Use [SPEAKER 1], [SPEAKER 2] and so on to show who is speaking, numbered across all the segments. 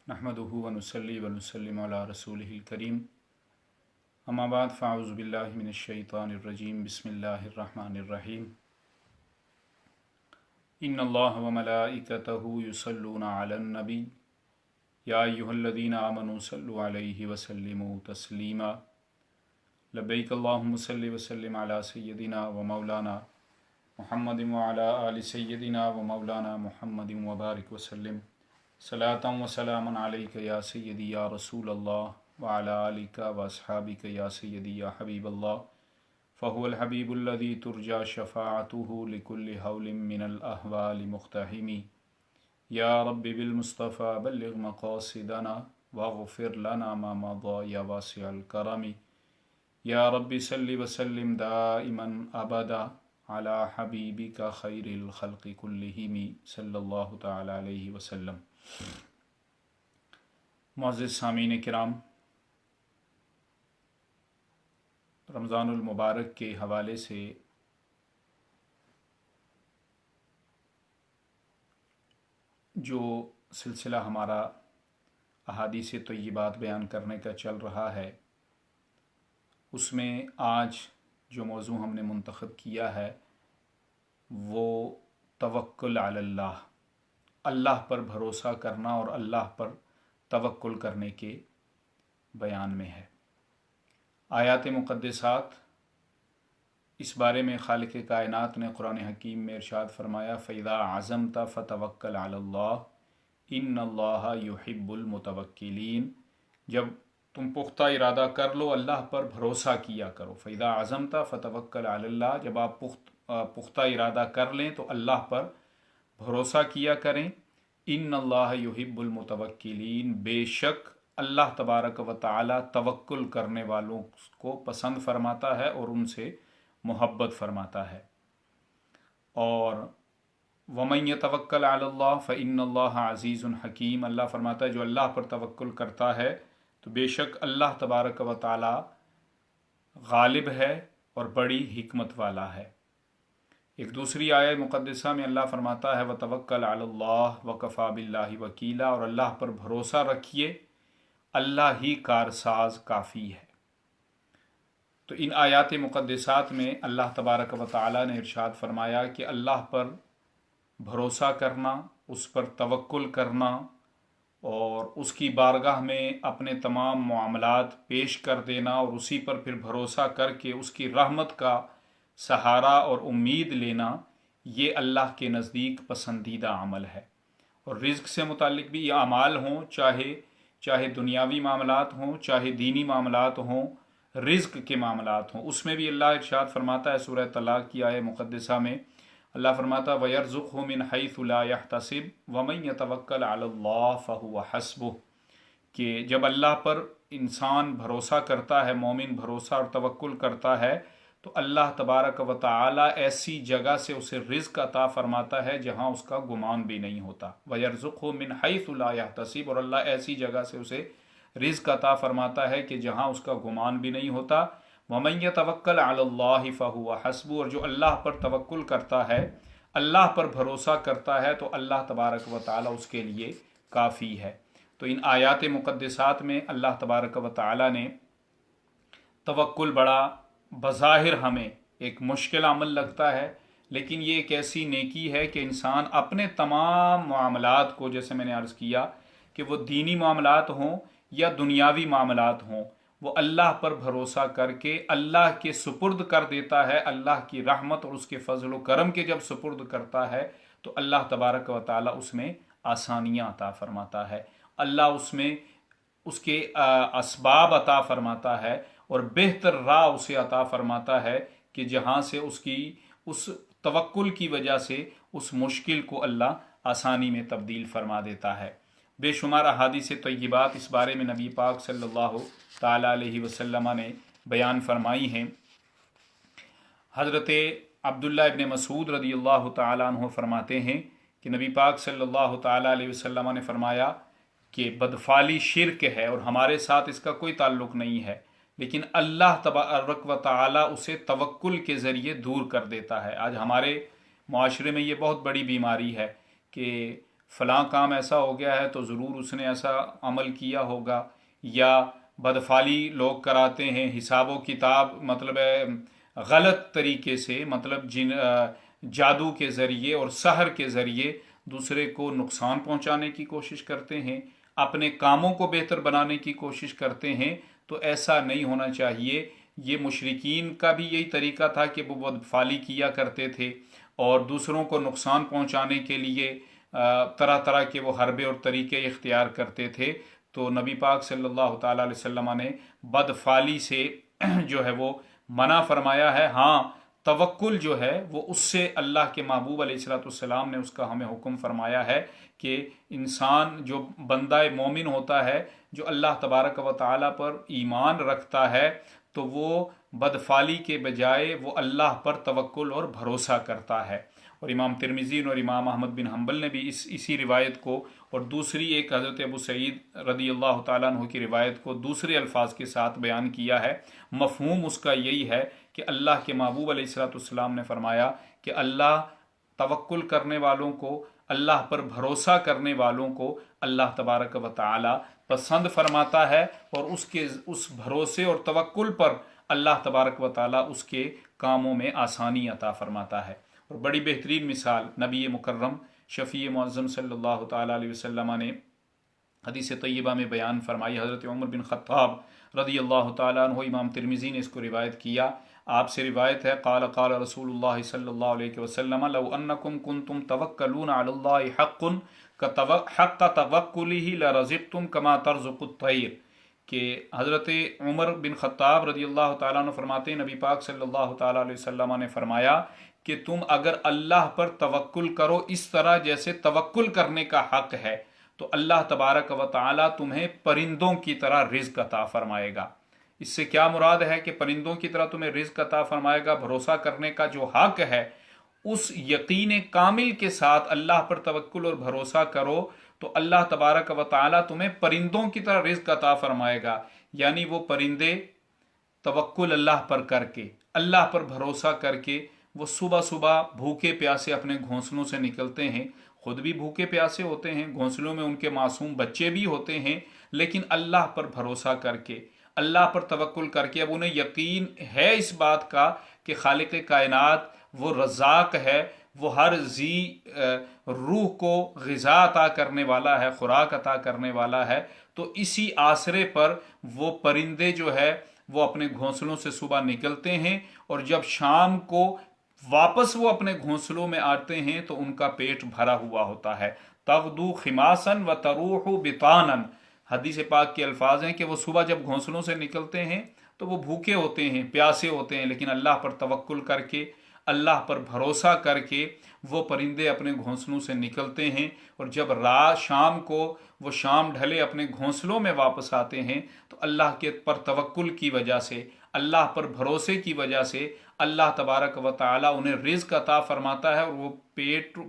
[SPEAKER 1] نحمدہ ونصلی ونسلم علی رسولہ الکریم اما بعد فاعوذ باللہ من الشیطان الرجیم بسم اللہ الرحمن الرحیم ان اللہ وملائکتہ یصلون علی النبی یا ایہا الذین آمنوا صلوا علیہ وسلموا تسلیما لبیک اللہم صلی وسلم علی سیدنا ومولانا محمد وعلی آل سیدنا ومولانا محمد وبارک وسلم صلاۃ و سلام علیک یا سیدی یا رسول اللہ وعلی آلک و اصحابک یا سیدی یا حبیب اللہ فہو الحبیب الذی ترجى شفاعته لكل حول من الاحوال مقتحم یا رب بالمصطفى بلغ مقاصدنا واغفر لنا ما مضى یا واسع الکرم یا رب صل وسلم دائما ابدا علی حبیبک خیر الخلق کلہم صلی اللہ تعالی علیہ وسلم۔ معزز سامعین کرام، رمضان المبارک کے حوالے سے جو سلسلہ ہمارا احادیث طیبات بیان کرنے کا چل رہا ہے، اس میں آج جو موضوع ہم نے منتخب کیا ہے وہ توکل علی اللہ، اللہ پر بھروسہ کرنا اور اللہ پر توکل کرنے کے بیان میں ہے۔ آیات مقدسات اس بارے میں خالق کائنات نے قرآن حکیم میں ارشاد فرمایا فَإِذَا عَزَمْتَ فَتَوَكَّلْ عَلَى اللَّهِ إِنَّ اللَّهَ يُحِبُّ الْمُتَوَكِّلِينَ، جب تم پختہ ارادہ کر لو اللہ پر بھروسہ کیا کرو۔ فَإِذَا عَزَمْتَ فَتَوَكَّلْ عَلَى اللَّهِ، جب آپ پختہ ارادہ کر لیں تو اللہ پر بھروسہ کیا کریں۔ ان اللہ یحب المتوکلین، بے شک اللہ تبارک و تعالی توکل کرنے والوں کو پسند فرماتا ہے اور ان سے محبت فرماتا ہے۔ اور وَمَن يَتَوَكَّلْ عَلَى اللَّهِ فَإِنَّ اللَّهَ عَزِيزٌ حَكِيمٌ، اللہ فرماتا ہے جو اللہ پر توکل کرتا ہے تو بے شک اللہ تبارک و تعالی غالب ہے اور بڑی حکمت والا ہے۔ ایک دوسری آیہ مقدسہ میں اللہ فرماتا ہے وَتَوَكَّلْ عَلَى اللَّهِ وَكَفَى بِاللَّهِ وَكِيلًا، اور اللہ پر بھروسہ رکھیے، اللہ ہی کارساز کافی ہے۔ تو ان آیات مقدسات میں اللہ تبارک و تعالی نے ارشاد فرمایا کہ اللہ پر بھروسہ کرنا، اس پر توکل کرنا اور اس کی بارگاہ میں اپنے تمام معاملات پیش کر دینا اور اسی پر پھر بھروسہ کر کے اس کی رحمت کا سہارا اور امید لینا، یہ اللہ کے نزدیک پسندیدہ عمل ہے۔ اور رزق سے متعلق بھی یہ اعمال ہوں، چاہے دنیاوی معاملات ہوں، چاہے دینی معاملات ہوں، رزق کے معاملات ہوں، اس میں بھی اللہ ارشاد فرماتا ہے سورہ طلاق کی آیہ مقدسہ میں، اللہ فرماتا ہے وَيَرْزُقْهُ مِنْ حَيْثُ لَا يَحْتَسِبُ وَمَنْ يَتَوَكَّلْ عَلَى اللَّهِ فَهُوَ حَسْبُهُ، کہ جب اللہ پر انسان بھروسہ کرتا ہے، مومن بھروسہ اور توکل کرتا ہے تو اللہ تبارک و تعالی ایسی جگہ سے اسے رزق عطا فرماتا ہے جہاں اس کا گمان بھی نہیں ہوتا۔ وَيَرْزُقْهُ مِنْ حَيْثُ لَا يَحْتَسِبُ، اور اللہ ایسی جگہ سے اسے رزق عطا فرماتا ہے کہ جہاں اس کا گمان بھی نہیں ہوتا۔ وَمَن يَتَوَكَّلْ عَلَى اللَّهِ فَهُوَ حَسْبُهُ، اور جو اللہ پر توکل کرتا ہے، اللہ پر بھروسہ کرتا ہے تو اللہ تبارک و تعالی اس کے لیے کافی ہے۔ تو ان آیات مقدسات میں اللہ تبارک و تعالی نے توکل بڑا بظاہر ہمیں ایک مشکل عمل لگتا ہے، لیکن یہ ایک ایسی نیکی ہے کہ انسان اپنے تمام معاملات کو، جیسے میں نے عرض کیا کہ وہ دینی معاملات ہوں یا دنیاوی معاملات ہوں، وہ اللہ پر بھروسہ کر کے اللہ کے سپرد کر دیتا ہے۔ اللہ کی رحمت اور اس کے فضل و کرم کے جب سپرد کرتا ہے تو اللہ تبارک و تعالی اس میں آسانیاں عطا فرماتا ہے، اللہ اس میں اس کے اسباب عطا فرماتا ہے اور بہتر راہ اسے عطا فرماتا ہے کہ جہاں سے اس توکل کی وجہ سے اس مشکل کو اللہ آسانی میں تبدیل فرما دیتا ہے۔ بے شمار احادیث طیبات اس بارے میں نبی پاک صلی اللہ تعالی علیہ وسلم نے بیان فرمائی ہیں۔ حضرت عبداللہ ابن مسعود رضی اللہ تعالی عنہ فرماتے ہیں کہ نبی پاک صلی اللہ تعالی علیہ وسلم نے فرمایا کہ بدفعلی شرک ہے اور ہمارے ساتھ اس کا کوئی تعلق نہیں ہے، لیکن اللہ تبارک و تعالی اسے توکل کے ذریعے دور کر دیتا ہے۔ آج ہمارے معاشرے میں یہ بہت بڑی بیماری ہے کہ فلاں کام ایسا ہو گیا ہے تو ضرور اس نے ایسا عمل کیا ہوگا، یا بدفعلی لوگ کراتے ہیں، حساب و کتاب مطلب ہے غلط طریقے سے، مطلب جادو کے ذریعے اور سحر کے ذریعے دوسرے کو نقصان پہنچانے کی کوشش کرتے ہیں، اپنے کاموں کو بہتر بنانے کی کوشش کرتے ہیں، تو ایسا نہیں ہونا چاہیے۔ یہ مشرکین کا بھی یہی طریقہ تھا کہ وہ بدفعلی کیا کرتے تھے اور دوسروں کو نقصان پہنچانے کے لیے طرح طرح کے وہ حربے اور طریقے اختیار کرتے تھے۔ تو نبی پاک صلی اللہ تعالیٰ علیہ وسلم نے بدفعلی سے جو ہے وہ منع فرمایا ہے۔ ہاں، توکل جو ہے وہ اس سے اللہ کے محبوب علیہ الصلوۃ والسلام نے اس کا ہمیں حکم فرمایا ہے کہ انسان جو بندہ مومن ہوتا ہے، جو اللہ تبارک و تعالیٰ پر ایمان رکھتا ہے، تو وہ بدفعلی کے بجائے وہ اللہ پر توکل اور بھروسہ کرتا ہے۔ اور امام ترمذی اور امام احمد بن حنبل نے بھی اسی روایت کو اور دوسری ایک حضرت ابو سعید رضی اللہ تعالیٰ عنہ کی روایت کو دوسرے الفاظ کے ساتھ بیان کیا ہے۔ مفہوم اس کا یہی ہے کہ اللہ کے محبوب علیہ الصلوۃ والسلام نے فرمایا کہ اللہ توکل کرنے والوں کو، اللہ پر بھروسہ کرنے والوں کو اللہ تبارک و تعالی پسند فرماتا ہے، اور اس بھروسے اور توکل پر اللہ تبارک و تعالی اس کے کاموں میں آسانی عطا فرماتا ہے۔ اور بڑی بہترین مثال نبی مکرم شفیع معظم صلی اللہ تعالیٰ علیہ وسلم نے حدیث طیبہ میں بیان فرمائی۔ حضرت عمر بن خطاب رضی اللہ تعالیٰ عنہ، امام ترمذی نے اس کو روایت کیا، آپ سے روایت ہے، قال قال رسول اللہ صلی اللہ علیہ وسلم لو انکم کنتم توکلون علی اللہ حق توکلہ لرزقتم کما ترزق الطیر، کہ حضرت عمر بن خطاب رضی اللہ تعالیٰ عنہ فرماتے ہیں، نبی پاک صلی اللہ تعالیٰ علیہ وسلم نے فرمایا کہ تم اگر اللہ پر توکل کرو اس طرح جیسے توکل کرنے کا حق ہے، تو اللہ تبارک و تعالیٰ تمہیں پرندوں کی طرح رزق عطا فرمائے گا۔ اس سے کیا مراد ہے کہ پرندوں کی طرح تمہیں رزق عطا فرمائے گا؟ بھروسہ کرنے کا جو حق ہے اس یقین کامل کے ساتھ اللہ پر توکل اور بھروسہ کرو تو اللہ تبارک و تعالیٰ تمہیں پرندوں کی طرح رزق عطا فرمائے گا۔ یعنی وہ پرندے توکل اللہ پر کر کے، اللہ پر بھروسہ کر کے، وہ صبح صبح بھوکے پیاسے اپنے گھونسلوں سے نکلتے ہیں، خود بھی بھوکے پیاسے ہوتے ہیں، گھونسلوں میں ان کے معصوم بچے بھی ہوتے ہیں، لیکن اللہ پر بھروسہ کر کے، اللہ پر توکل کر کے، اب انہیں یقین ہے اس بات کا کہ خالق کائنات وہ رزاق ہے، وہ ہر ذی روح کو غذا عطا کرنے والا ہے، خوراک عطا کرنے والا ہے، تو اسی آسرے پر وہ پرندے جو ہے وہ اپنے گھونسلوں سے صبح نکلتے ہیں، اور جب شام کو واپس وہ اپنے گھونسلوں میں آتے ہیں تو ان کا پیٹ بھرا ہوا ہوتا ہے۔ تغدو خماسن و تروح بطانن، حدیث پاک کے الفاظ ہیں کہ وہ صبح جب گھونسلوں سے نکلتے ہیں تو وہ بھوکے ہوتے ہیں، پیاسے ہوتے ہیں، لیکن اللہ پر توکل کر کے، اللہ پر بھروسہ کر کے وہ پرندے اپنے گھونسلوں سے نکلتے ہیں، اور جب رات شام کو وہ شام ڈھلے اپنے گھونسلوں میں واپس آتے ہیں تو اللہ کے پر توکل کی وجہ سے، اللہ پر بھروسے کی وجہ سے اللہ تبارک و تعالیٰ انہیں رزق عطا فرماتا ہے، اور وہ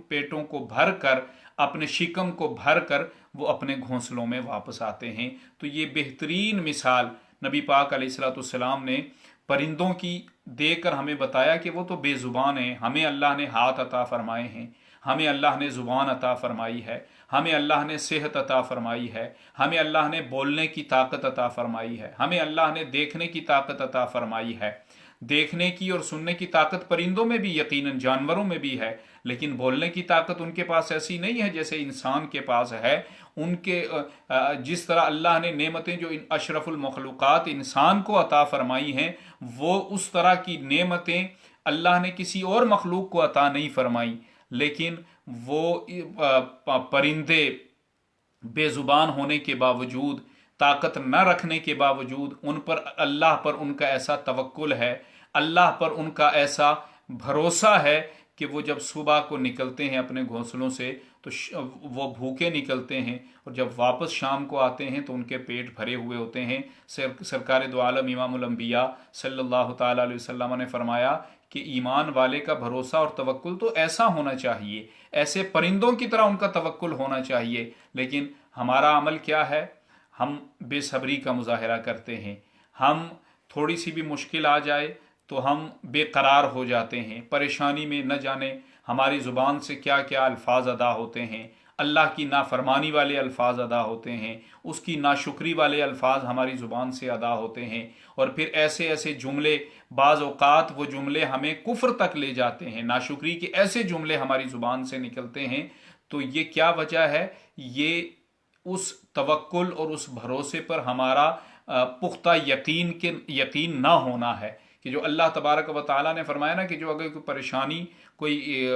[SPEAKER 1] پیٹوں کو بھر کر، اپنے شکم کو بھر کر وہ اپنے گھونسلوں میں واپس آتے ہیں۔ تو یہ بہترین مثال نبی پاک علیہ الصلوۃ والسلام نے پرندوں کی دے کر ہمیں بتایا کہ وہ تو بے زبان ہیں، ہمیں اللہ نے ہاتھ عطا فرمائے ہیں، ہمیں اللہ نے زبان عطا فرمائی ہے، ہمیں اللہ نے صحت عطا فرمائی ہے، ہمیں اللہ نے بولنے کی طاقت عطا فرمائی ہے، ہمیں اللہ نے دیکھنے کی طاقت عطا فرمائی ہے۔ دیکھنے کی اور سننے کی طاقت پرندوں میں بھی، یقیناً جانوروں میں بھی ہے، لیکن بولنے کی طاقت ان کے پاس ایسی نہیں ہے جیسے انسان کے پاس ہے۔ ان کے جس طرح اللہ نے نعمتیں جو اشرف المخلوقات انسان کو عطا فرمائی ہیں، وہ اس طرح کی نعمتیں اللہ نے کسی اور مخلوق کو عطا نہیں فرمائی، لیکن وہ پرندے بے زبان ہونے کے باوجود، طاقت نہ رکھنے کے باوجود، ان پر اللہ پر ان کا ایسا توکل ہے، اللہ پر ان کا ایسا بھروسہ ہے کہ وہ جب صبح کو نکلتے ہیں اپنے گھونسلوں سے تو وہ بھوکے نکلتے ہیں، اور جب واپس شام کو آتے ہیں تو ان کے پیٹ بھرے ہوئے ہوتے ہیں۔ سرکار دو عالم امام الانبیاء صلی اللہ تعالیٰ علیہ وسلم نے فرمایا کہ ایمان والے کا بھروسہ اور توکل تو ایسا ہونا چاہیے، ایسے پرندوں کی طرح ان کا توکل ہونا چاہیے، لیکن ہمارا عمل کیا ہے؟ ہم بے صبری کا مظاہرہ کرتے ہیں، ہم تھوڑی سی بھی مشکل آ جائے تو ہم بے قرار ہو جاتے ہیں، پریشانی میں نہ جانے ہماری زبان سے کیا کیا الفاظ ادا ہوتے ہیں، اللہ کی نافرمانی والے الفاظ ادا ہوتے ہیں، اس کی ناشکری والے الفاظ ہماری زبان سے ادا ہوتے ہیں، اور پھر ایسے ایسے جملے، بعض اوقات وہ جملے ہمیں کفر تک لے جاتے ہیں، ناشکری کے ایسے جملے ہماری زبان سے نکلتے ہیں، تو یہ کیا وجہ ہے؟ یہ اس توکل اور اس بھروسے پر ہمارا پختہ یقین نہ ہونا ہے، کہ جو اللہ تبارک و تعالیٰ نے فرمایا نا کہ جو اگر کوئی پریشانی، کوئی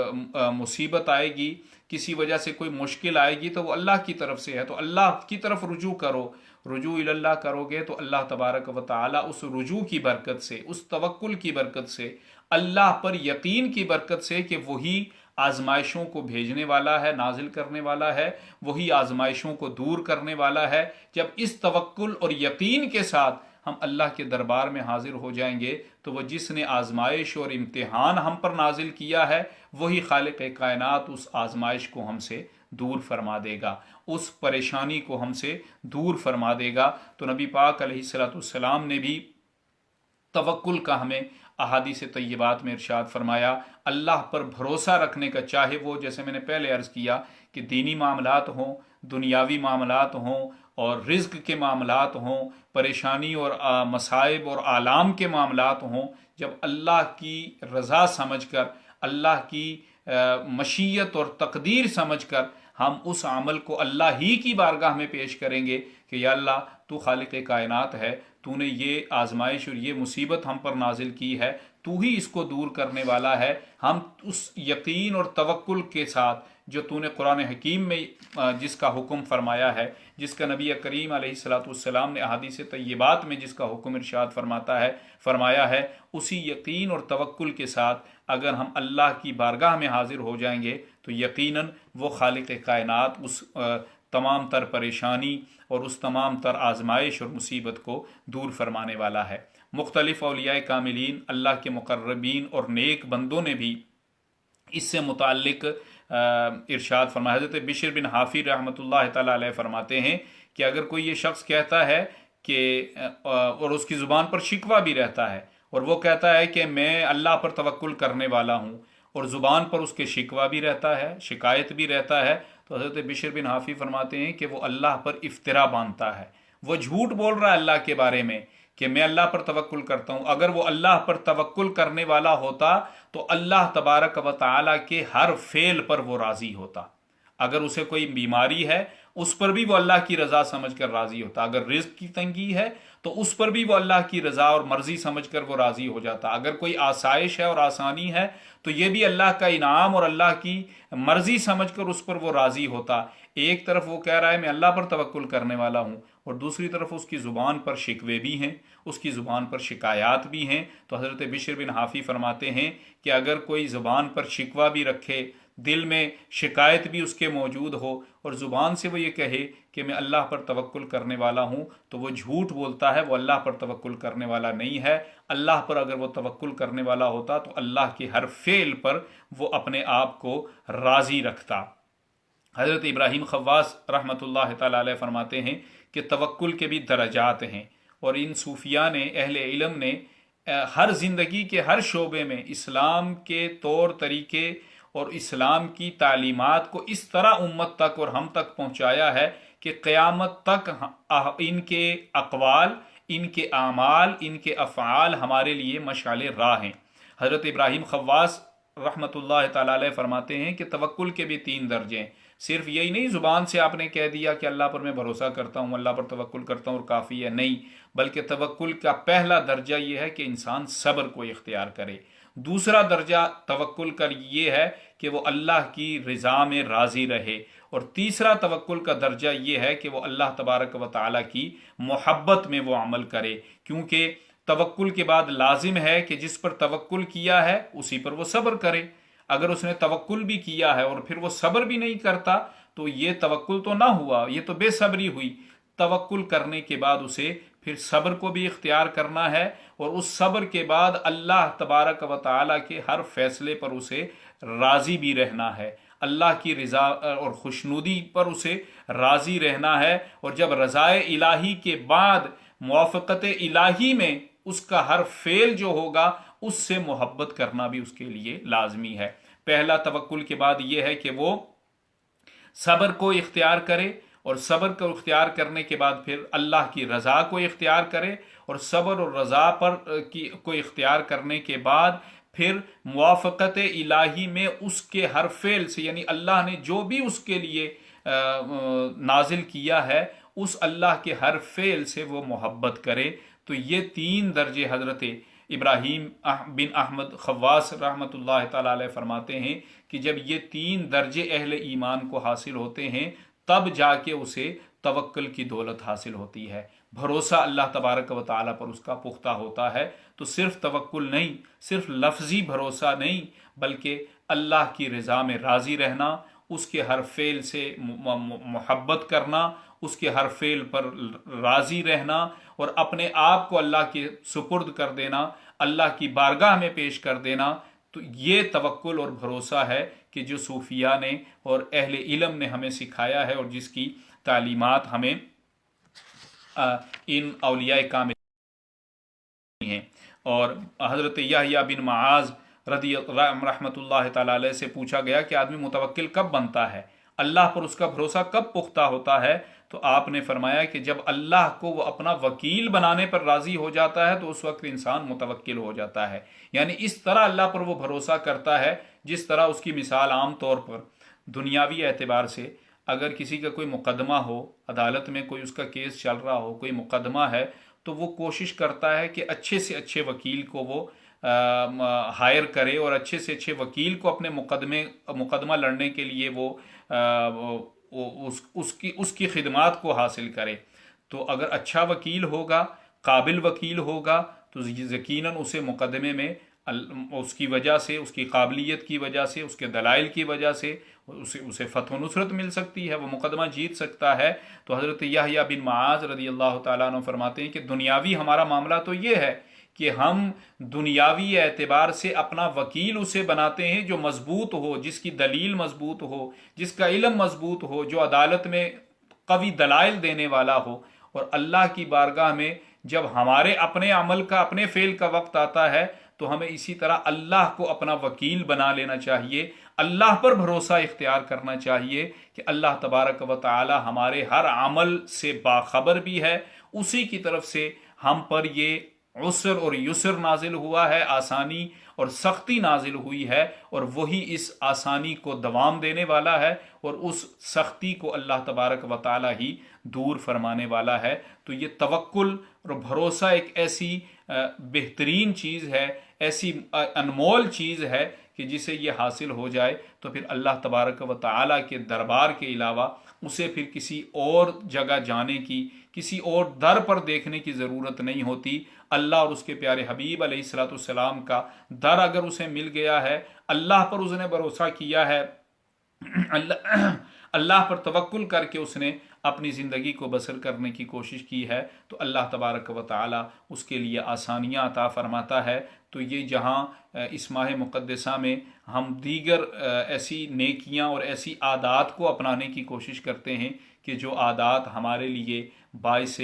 [SPEAKER 1] مصیبت آئے گی، کسی وجہ سے کوئی مشکل آئے گی، تو وہ اللہ کی طرف سے ہے، تو اللہ کی طرف رجوع کرو، رجوع اللہ کرو گے تو اللہ تبارک و تعالیٰ اس رجوع کی برکت سے، اس توکل کی برکت سے، اللہ پر یقین کی برکت سے کہ وہی آزمائشوں کو بھیجنے والا ہے، نازل کرنے والا ہے، وہی آزمائشوں کو دور کرنے والا ہے، جب اس توکل اور یقین کے ساتھ ہم اللہ کے دربار میں حاضر ہو جائیں گے تو وہ جس نے آزمائش اور امتحان ہم پر نازل کیا ہے وہی خالق کائنات اس آزمائش کو ہم سے دور فرما دے گا، اس پریشانی کو ہم سے دور فرما دے گا۔ تو نبی پاک علیہ الصلوۃ والسلام نے بھی توکل کا ہمیں احادیث طیبات میں ارشاد فرمایا، اللہ پر بھروسہ رکھنے کا، چاہے وہ جیسے میں نے پہلے عرض کیا کہ دینی معاملات ہوں، دنیاوی معاملات ہوں، اور رزق کے معاملات ہوں، پریشانی اور مصائب اور آلام کے معاملات ہوں، جب اللہ کی رضا سمجھ کر، اللہ کی مشیت اور تقدیر سمجھ کر ہم اس عمل کو اللہ ہی کی بارگاہ میں پیش کریں گے کہ یا اللہ تو خالق کائنات ہے، تو نے یہ آزمائش اور یہ مصیبت ہم پر نازل کی ہے، تو ہی اس کو دور کرنے والا ہے، ہم اس یقین اور توکل کے ساتھ جو تو نے قرآن حکیم میں جس کا حکم فرمایا ہے، جس کا نبی کریم علیہ الصلوۃ والسلام نے احادیث طیبات میں جس کا حکم ارشاد فرمایا ہے، اسی یقین اور توکل کے ساتھ اگر ہم اللہ کی بارگاہ میں حاضر ہو جائیں گے تو یقیناً وہ خالق کائنات اس تمام تر پریشانی اور اس تمام تر آزمائش اور مصیبت کو دور فرمانے والا ہے۔ مختلف اولیاء کاملین، اللہ کے مقربین اور نیک بندوں نے بھی اس سے متعلق ارشاد فرمایا۔ حضرت بشر بن حافی رحمۃ اللہ تعالیٰ علیہ فرماتے ہیں کہ اگر کوئی یہ شخص کہتا ہے کہ اور اس کی زبان پر شکوہ بھی رہتا ہے اور وہ کہتا ہے کہ میں اللہ پر توکل کرنے والا ہوں، اور زبان پر اس کے شکوہ بھی رہتا ہے، شکایت بھی رہتا ہے، تو حضرت بشر بن حافی فرماتے ہیں کہ وہ اللہ پر افترا باندھتا ہے، وہ جھوٹ بول رہا ہے اللہ کے بارے میں کہ میں اللہ پر توکل کرتا ہوں۔ اگر وہ اللہ پر توکل کرنے والا ہوتا تو اللہ تبارک و تعالیٰ کے ہر فعل پر وہ راضی ہوتا، اگر اسے کوئی بیماری ہے اس پر بھی وہ اللہ کی رضا سمجھ کر راضی ہوتا، اگر رزق کی تنگی ہے تو اس پر بھی وہ اللہ کی رضا اور مرضی سمجھ کر وہ راضی ہو جاتا، اگر کوئی آسائش ہے اور آسانی ہے تو یہ بھی اللہ کا انعام اور اللہ کی مرضی سمجھ کر اس پر وہ راضی ہوتا۔ ایک طرف وہ کہہ رہا ہے میں اللہ پر توکل کرنے والا ہوں، اور دوسری طرف اس کی زبان پر شکوے بھی ہیں، اس کی زبان پر شکایات بھی ہیں۔ تو حضرت بشر بن حافی فرماتے ہیں کہ اگر کوئی زبان پر شکوہ بھی رکھے، دل میں شکایت بھی اس کے موجود ہو، اور زبان سے وہ یہ کہے کہ میں اللہ پر توکل کرنے والا ہوں، تو وہ جھوٹ بولتا ہے، وہ اللہ پر توکل کرنے والا نہیں ہے۔ اللہ پر اگر وہ توکل کرنے والا ہوتا تو اللہ کے ہر فعل پر وہ اپنے آپ کو راضی رکھتا۔ حضرت ابراہیم خواص رحمۃ اللہ تعالیٰ علیہ فرماتے ہیں کہ توکل کے بھی درجات ہیں، اور ان صوفیاء نے، اہل علم نے ہر زندگی کے ہر شعبے میں اسلام کے طور طریقے اور اسلام کی تعلیمات کو اس طرح امت تک اور ہم تک پہنچایا ہے کہ قیامت تک ان کے اقوال، ان کے اعمال، ان کے افعال ہمارے لیے مشعل راہ ہیں۔ حضرت ابراہیم خواص رحمۃ اللہ تعالیٰ علیہ فرماتے ہیں کہ توکل کے بھی 3 درجے ہیں، صرف یہی نہیں زبان سے آپ نے کہہ دیا کہ اللہ پر میں بھروسہ کرتا ہوں، اللہ پر توکل کرتا ہوں اور کافی ہے، نہیں، بلکہ توکل کا پہلا درجہ یہ ہے کہ انسان صبر کو اختیار کرے، دوسرا درجہ توکل کا یہ ہے کہ وہ اللہ کی رضا میں راضی رہے، اور تیسرا توکل کا درجہ یہ ہے کہ وہ اللہ تبارک و تعالیٰ کی محبت میں وہ عمل کرے، کیونکہ توکل کے بعد لازم ہے کہ جس پر توکل کیا ہے اسی پر وہ صبر کرے۔ اگر اس نے توکل بھی کیا ہے اور پھر وہ صبر بھی نہیں کرتا تو یہ توکل تو نہ ہوا، یہ تو بے صبری ہوئی۔ توکل کرنے کے بعد اسے پھر صبر کو بھی اختیار کرنا ہے، اور اس صبر کے بعد اللہ تبارک و تعالیٰ کے ہر فیصلے پر اسے راضی بھی رہنا ہے، اللہ کی رضا اور خوشنودی پر اسے راضی رہنا ہے، اور جب رضائے الہی کے بعد موافقت الہی میں اس کا ہر فعل جو ہوگا اس سے محبت کرنا بھی اس کے لیے لازمی ہے۔ پہلا توکل کے بعد یہ ہے کہ وہ صبر کو اختیار کرے، اور صبر کو اختیار کرنے کے بعد پھر اللہ کی رضا کو اختیار کرے، اور صبر اور رضا کو اختیار کرنے کے بعد پھر موافقت الہی میں اس کے ہر فعل سے، یعنی اللہ نے جو بھی اس کے لیے نازل کیا ہے اس اللہ کے ہر فعل سے وہ محبت کرے۔ تو یہ 3 درجے حضرت ابراہیم بن احمد خواص رحمۃ اللہ تعالی علیہ فرماتے ہیں کہ جب یہ 3 درجے اہل ایمان کو حاصل ہوتے ہیں تب جا کے اسے توکل کی دولت حاصل ہوتی ہے، بھروسہ اللہ تبارک و تعالیٰ پر اس کا پختہ ہوتا ہے۔ تو صرف توکل نہیں، صرف لفظی بھروسہ نہیں، بلکہ اللہ کی رضا میں راضی رہنا، اس کے ہر فعل سے محبت کرنا، اس کے ہر فعل پر راضی رہنا، اور اپنے آپ کو اللہ کے سپرد کر دینا، اللہ کی بارگاہ میں پیش کر دینا۔ تو یہ توکل اور بھروسہ ہے کہ جو صوفیاء نے اور اہل علم نے ہمیں سکھایا ہے، اور جس کی تعلیمات ہمیں ان اولیاء کامل ہیں۔ اور حضرت یحییٰ بن معاذ رحمۃ اللہ تعالی علیہ سے پوچھا گیا کہ آدمی متوکل کب بنتا ہے، اللہ پر اس کا بھروسہ کب پختہ ہوتا ہے؟ تو آپ نے فرمایا کہ جب اللہ کو وہ اپنا وکیل بنانے پر راضی ہو جاتا ہے تو اس وقت انسان متوکل ہو جاتا ہے، یعنی اس طرح اللہ پر وہ بھروسہ کرتا ہے جس طرح اس کی مثال عام طور پر دنیاوی اعتبار سے اگر کسی کا کوئی مقدمہ ہو، عدالت میں کوئی اس کا کیس چل رہا ہو، کوئی مقدمہ ہے، تو وہ کوشش کرتا ہے کہ اچھے سے اچھے وکیل کو وہ ہائر کرے، اور اچھے سے اچھے وکیل کو اپنے مقدمہ لڑنے کے لیے وہ اس کی خدمات کو حاصل کرے۔ تو اگر اچھا وکیل ہوگا، قابل وکیل ہوگا، تو یقیناً اسے مقدمے میں اس کی وجہ سے، اس کی قابلیت کی وجہ سے، اس کے دلائل کی وجہ سے اسے فتح و نصرت مل سکتی ہے، وہ مقدمہ جیت سکتا ہے۔ تو حضرت یحییٰ بن معاذ رضی اللہ تعالیٰ عنہ فرماتے ہیں کہ دنیاوی ہمارا معاملہ تو یہ ہے کہ ہم دنیاوی اعتبار سے اپنا وکیل اسے بناتے ہیں جو مضبوط ہو، جس کی دلیل مضبوط ہو، جس کا علم مضبوط ہو، جو عدالت میں قوی دلائل دینے والا ہو۔ اور اللہ کی بارگاہ میں جب ہمارے اپنے عمل کا، اپنے فعل کا وقت آتا ہے تو ہمیں اسی طرح اللہ کو اپنا وکیل بنا لینا چاہیے، اللہ پر بھروسہ اختیار کرنا چاہیے کہ اللہ تبارک و تعالی ہمارے ہر عمل سے باخبر بھی ہے، اسی کی طرف سے ہم پر یہ عسر اور یسر نازل ہوا ہے، آسانی اور سختی نازل ہوئی ہے، اور وہی اس آسانی کو دوام دینے والا ہے، اور اس سختی کو اللہ تبارک و تعالی ہی دور فرمانے والا ہے۔ تو یہ توکل اور بھروسہ ایک ایسی بہترین چیز ہے، ایسی انمول چیز ہے کہ جسے یہ حاصل ہو جائے تو پھر اللہ تبارک و تعالی کے دربار کے علاوہ اسے پھر کسی اور جگہ جانے کی، کسی اور در پر دیکھنے کی ضرورت نہیں ہوتی۔ اللہ اور اس کے پیارے حبیب علیہ الصلوۃ والسلام کا در اگر اسے مل گیا ہے، اللہ پر اس نے بھروسہ کیا ہے، اللہ پر توکل کر کے اس نے اپنی زندگی کو بسر کرنے کی کوشش کی ہے، تو اللہ تبارک و تعالی اس کے لیے آسانیاں عطا فرماتا ہے۔ تو یہ جہاں اس ماہ مقدسہ میں ہم دیگر ایسی نیکیاں اور ایسی عادات کو اپنانے کی کوشش کرتے ہیں کہ جو عادات ہمارے لیے باعث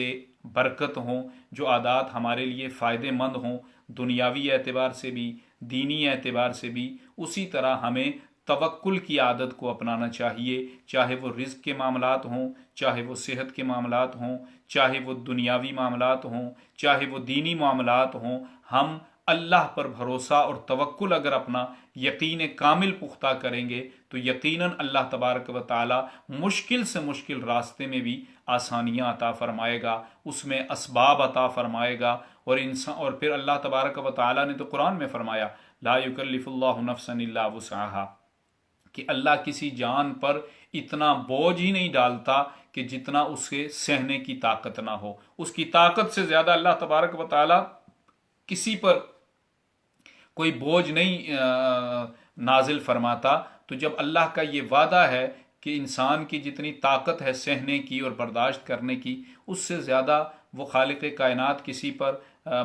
[SPEAKER 1] برکت ہوں، جو عادات ہمارے لیے فائدہ مند ہوں، دنیاوی اعتبار سے بھی، دینی اعتبار سے بھی، اسی طرح ہمیں توکل کی عادت کو اپنانا چاہیے، چاہے وہ رزق کے معاملات ہوں، چاہے وہ صحت کے معاملات ہوں، چاہے وہ دنیاوی معاملات ہوں، چاہے وہ دینی معاملات ہوں۔ ہم اللہ پر بھروسہ اور توکل اگر اپنا یقین کامل پختہ کریں گے تو یقیناً اللہ تبارک و تعالی مشکل سے مشکل راستے میں بھی آسانیاں عطا فرمائے گا، اس میں اسباب عطا فرمائے گا، اور پھر اللہ تبارک و تعالی نے تو قرآن میں فرمایا لا یکلف اللہ نفسا الا وسعها، کہ اللہ کسی جان پر اتنا بوجھ ہی نہیں ڈالتا کہ جتنا اسے سہنے کی طاقت نہ ہو۔ اس کی طاقت سے زیادہ اللہ تبارک و تعالی کسی پر کوئی بوجھ نہیں نازل فرماتا۔ تو جب اللہ کا یہ وعدہ ہے کہ انسان کی جتنی طاقت ہے سہنے کی اور برداشت کرنے کی، اس سے زیادہ وہ خالق کائنات کسی پر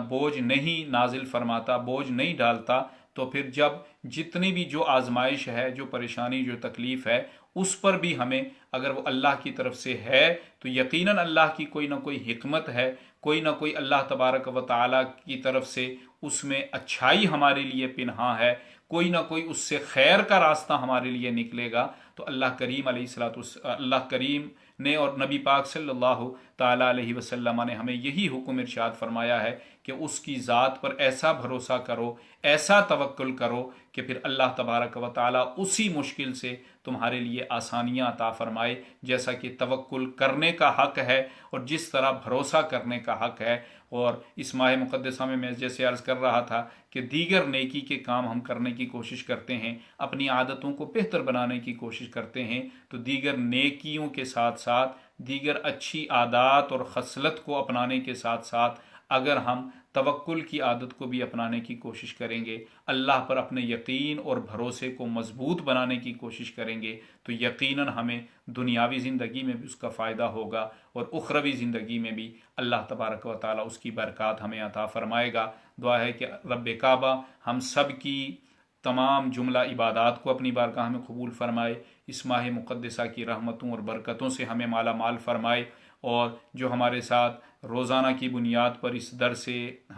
[SPEAKER 1] بوجھ نہیں نازل فرماتا، بوجھ نہیں ڈالتا، تو پھر جب جتنی بھی جو آزمائش ہے، جو پریشانی، جو تکلیف ہے، اس پر بھی ہمیں اگر وہ اللہ کی طرف سے ہے تو یقیناً اللہ کی کوئی نہ کوئی حکمت ہے، کوئی نہ کوئی اللہ تبارک و تعالیٰ کی طرف سے اس میں اچھائی ہمارے لیے پنہاں ہے، کوئی نہ کوئی اس سے خیر کا راستہ ہمارے لیے نکلے گا۔ تو اللہ کریم نے اور نبی پاک صلی اللہ تعالیٰ علیہ وسلم نے ہمیں یہی حکم ارشاد فرمایا ہے کہ اس کی ذات پر ایسا بھروسہ کرو، ایسا توکل کرو کہ پھر اللہ تبارک و تعالیٰ اسی مشکل سے تمہارے لیے آسانیاں عطا فرمائے، جیسا کہ توکل کرنے کا حق ہے اور جس طرح بھروسہ کرنے کا حق ہے۔ اور اس ماہ مقدسہ میں جیسے عرض کر رہا تھا کہ دیگر نیکی کے کام ہم کرنے کی کوشش کرتے ہیں، اپنی عادتوں کو بہتر بنانے کی کوشش کرتے ہیں، تو دیگر نیکیوں کے ساتھ ساتھ دیگر اچھی عادات اور خصلت کو اپنانے کے ساتھ ساتھ اگر ہم توکل کی عادت کو بھی اپنانے کی کوشش کریں گے، اللہ پر اپنے یقین اور بھروسے کو مضبوط بنانے کی کوشش کریں گے، تو یقیناً ہمیں دنیاوی زندگی میں بھی اس کا فائدہ ہوگا اور اخروی زندگی میں بھی اللہ تبارک و تعالیٰ اس کی برکات ہمیں عطا فرمائے گا۔ دعا ہے کہ رب کعبہ ہم سب کی تمام جملہ عبادات کو اپنی بارگاہ میں قبول فرمائے، اس ماہ مقدسہ کی رحمتوں اور برکتوں سے ہمیں مالا مال فرمائے، اور جو ہمارے ساتھ روزانہ کی بنیاد پر اس درس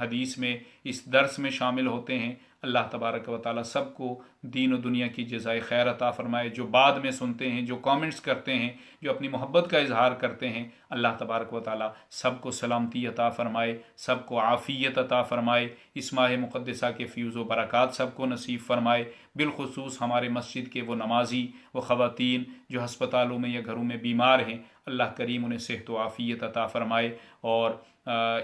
[SPEAKER 1] حدیث میں اس درس میں شامل ہوتے ہیں، اللہ تبارک و تعالیٰ سب کو دین و دنیا کی جزائے خیر عطا فرمائے۔ جو بعد میں سنتے ہیں، جو کامنٹس کرتے ہیں، جو اپنی محبت کا اظہار کرتے ہیں، اللہ تبارک و تعالیٰ سب کو سلامتی عطا فرمائے، سب کو عافیت عطا فرمائے، اس ماہ مقدسہ کے فیوز و برکات سب کو نصیب فرمائے۔ بالخصوص ہمارے مسجد کے وہ نمازی، وہ خواتین جو ہسپتالوں میں یا گھروں میں بیمار ہیں، اللہ کریم انہیں صحت و عافیت عطا فرمائے۔ اور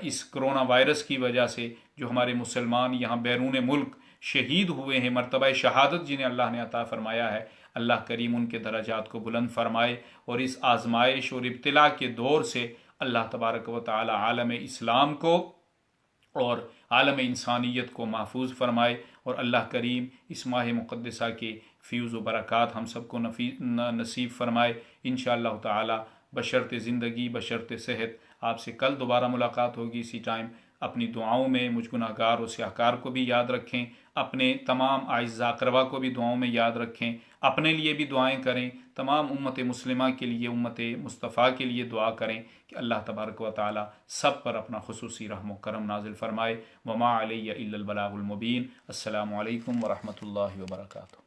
[SPEAKER 1] اس کرونا وائرس کی وجہ سے جو ہمارے مسلمان یہاں بیرون ملک شہید ہوئے ہیں، مرتبہ شہادت جنہیں اللہ نے عطا فرمایا ہے، اللہ کریم ان کے درجات کو بلند فرمائے، اور اس آزمائش اور ابتلا کے دور سے اللہ تبارک و تعالی عالم اسلام کو اور عالم انسانیت کو محفوظ فرمائے، اور اللہ کریم اس ماہ مقدسہ کے فیوز و برکات ہم سب کو نصیب فرمائے۔ انشاءاللہ تعالی بشرط زندگی، بشرط صحت، آپ سے کل دوبارہ ملاقات ہوگی اسی ٹائم۔ اپنی دعاؤں میں مجھ گناہ گار و سیاہکار کو بھی یاد رکھیں، اپنے تمام اعزاء اقربا کو بھی دعاؤں میں یاد رکھیں، اپنے لیے بھی دعائیں کریں، تمام امت مسلمہ کے لیے، امت مصطفیٰ کے لیے دعا کریں کہ اللہ تبارک و تعالی سب پر اپنا خصوصی رحم و کرم نازل فرمائے۔ وما علی الا البلاغ المبین۔ السلام علیکم ورحمۃ اللہ وبرکاتہ۔